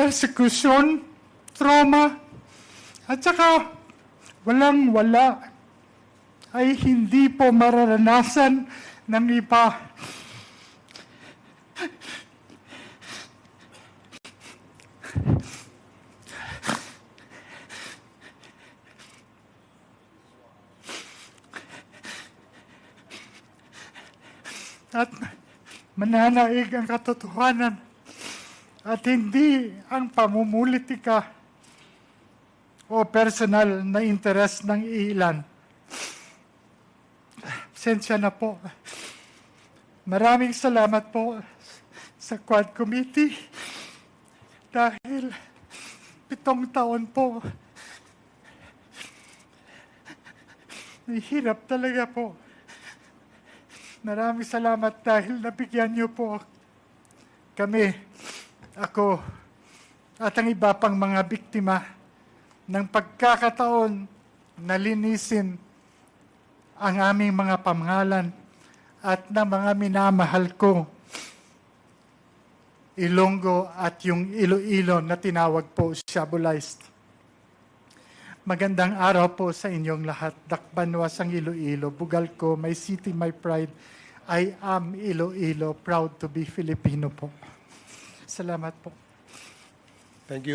persecution, trauma, at saka walang-wala ay hindi po mararanasan ng iba. At mananaig ang katotohanan at hindi ang pamumulitika o personal na interes ng ilan. Pasensya na po. Maraming salamat po sa Quad Committee dahil 7 taon po. Nahihirap talaga po. Maraming salamat dahil nabigyan niyo po kami, ako, at ang iba pang mga biktima ng pagkakataon na linisin ang aming mga pamangalan at ng mga minamahal ko, Ilonggo at yung Iloilo na tinawag po Shabolized. Magandang araw po sa inyong lahat. Dakbanwas ang Iloilo, bugal ko, my city, my pride. I am Iloilo, proud to be Filipino po. Salamat po. Thank you.